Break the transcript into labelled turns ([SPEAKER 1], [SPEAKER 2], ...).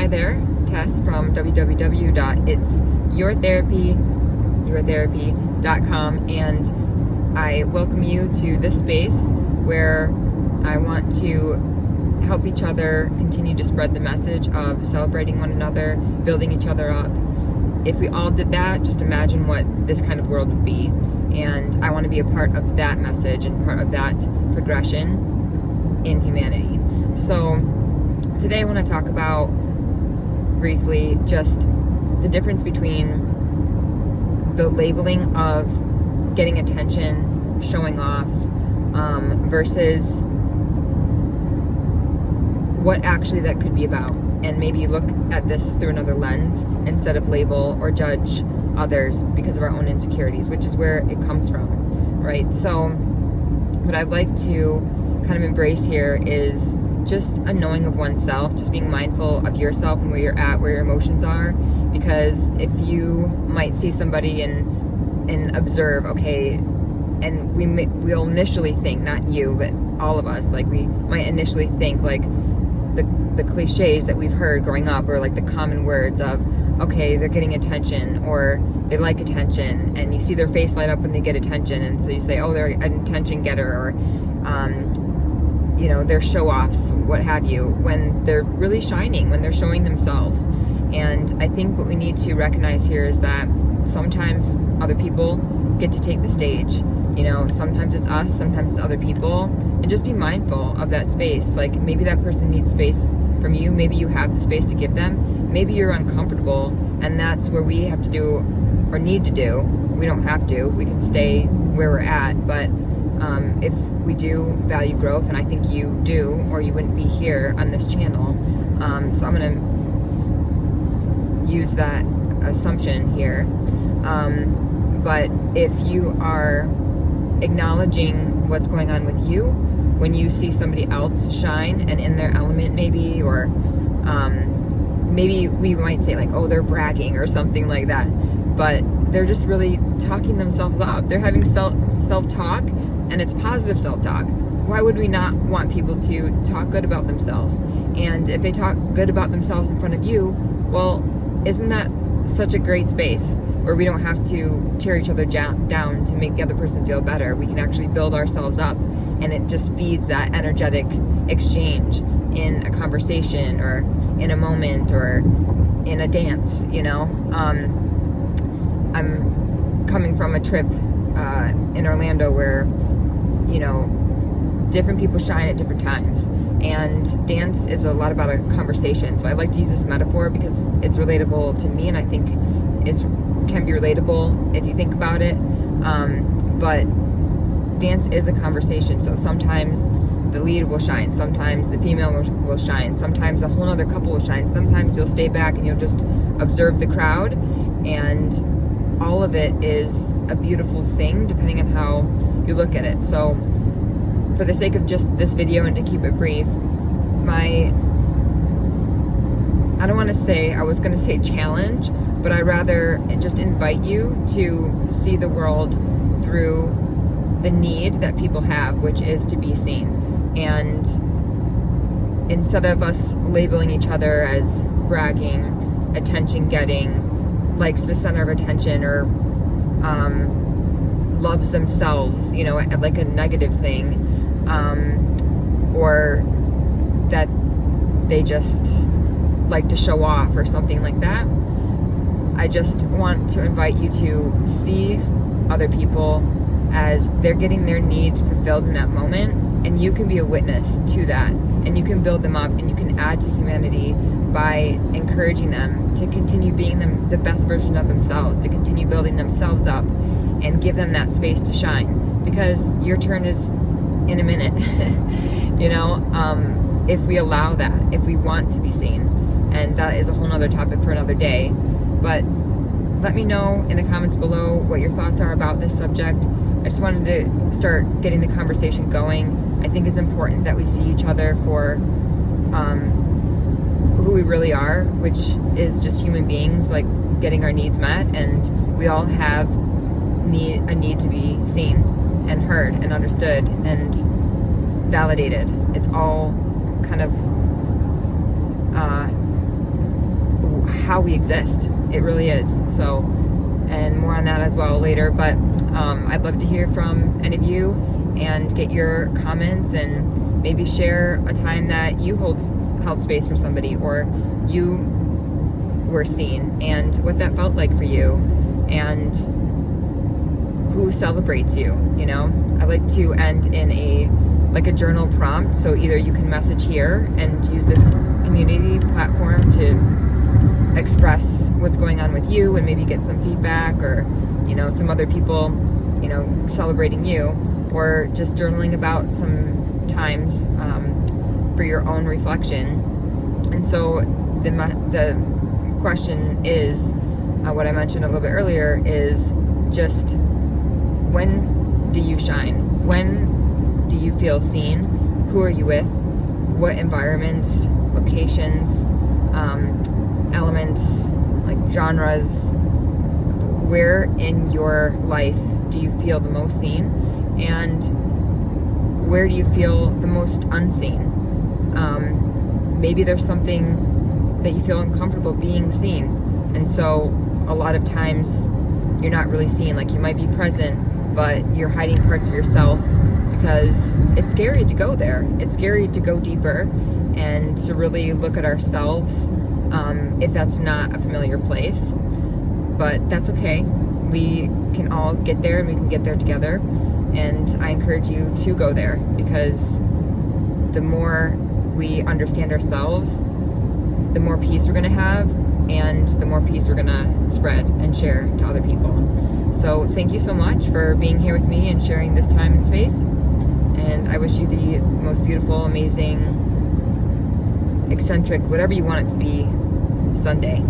[SPEAKER 1] Hi there, Tess from www.itsyourtherapy.com, and I welcome you to this space where I want to help each other continue to spread the message of celebrating one another, building each other up. If we all did that, just imagine what this kind of world would be. And I want to be a part of that message and part of that progression in humanity. So today I want to talk about briefly just the difference between the labeling of getting attention, showing off, versus what actually that could be about. And maybe look at this through another lens instead of label or judge others because of our own insecurities, which is where it comes from, right? So what I'd like to kind of embrace here is just a knowing of oneself, just being mindful of yourself and where you're at, where your emotions are. Because if you might see somebody and observe, okay, and we'll initially think, not you, but all of us, like we might initially think like the cliches that we've heard growing up, or like the common words of, okay, they're getting attention, or they like attention, and you see their face light up when they get attention, and so you say, oh, they're an attention getter, or they're show-offs, what have you, when they're really shining, when they're showing themselves. And I think what we need to recognize here is that sometimes other people get to take the stage. Sometimes it's us, sometimes it's other people, and just be mindful of that space. Like, maybe that person needs space from you, maybe you have the space to give them, maybe you're uncomfortable, and that's where we have to do, or need to do. We don't have to, we can stay where we're at, but if we do value growth, and I think you do, or you wouldn't be here on this channel, so I'm going to use that assumption here, but if you are acknowledging what's going on with you, when you see somebody else shine and in their element maybe, or maybe we might say like, oh, they're bragging or something like that, but they're just really talking themselves up. They're having self-talk, and it's positive self-talk. Why would we not want people to talk good about themselves? And if they talk good about themselves in front of you, well, isn't that such a great space where we don't have to tear each other down to make the other person feel better? We can actually build ourselves up, and it just feeds that energetic exchange in a conversation, or in a moment, or in a dance. I'm coming from a trip in Orlando where different people shine at different times, and dance is a lot about a conversation. So I like to use this metaphor because it's relatable to me, and I think it can be relatable if you think about it, but dance is a conversation. So sometimes the lead will shine, sometimes the female will shine, sometimes a whole other couple will shine, sometimes you'll stay back and you'll just observe the crowd, and all of it is a beautiful thing depending on how you look at it. So for the sake of just this video and to keep it brief, I don't want to say, I was going to say challenge, but I'd rather just invite you to see the world through the need that people have, which is to be seen. And instead of us labeling each other as bragging, attention getting, likes the center of attention, or loves themselves, like a negative thing, or that they just like to show off or something like that. I just want to invite you to see other people as they're getting their needs fulfilled in that moment, and you can be a witness to that, and you can build them up, and you can add to humanity by encouraging them to continue being the best version of themselves, to continue building themselves up, and give them that space to shine, because your turn is in a minute. If we allow that, if we want to be seen, and that is a whole nother topic for another day. But let me know in the comments below what your thoughts are about this subject. I just wanted to start getting the conversation going. I think it's important that we see each other for who we really are, which is just human beings, like getting our needs met, and we all have a need to be seen and heard and understood and validated. It's all kind of how we exist. It really is. So, and more on that as well later, but I'd love to hear from any of you and get your comments, and maybe share a time that you held space for somebody, or you were seen, and what that felt like for you, and who celebrates you. You know, I like to end in a journal prompt, so either you can message here and use this community platform to express what's going on with you and maybe get some feedback, or some other people celebrating you, or just journaling about some times for your own reflection. And so the question is, what I mentioned a little bit earlier, is just, when do you shine? When do you feel seen? Who are you with? What environments, locations, elements, like genres, where in your life do you feel the most seen? And where do you feel the most unseen? Maybe there's something that you feel uncomfortable being seen, and so a lot of times you're not really seen. Like, you might be present, but you're hiding parts of yourself because it's scary to go there. It's scary to go deeper and to really look at ourselves, if that's not a familiar place. But that's okay. We can all get there, and we can get there together. And I encourage you to go there, because the more we understand ourselves, the more peace we're going to have, and the more peace we're going to spread and share to other people. So thank you so much for being here with me and sharing this time and space. And I wish you the most beautiful, amazing, eccentric, whatever you want it to be, Sunday.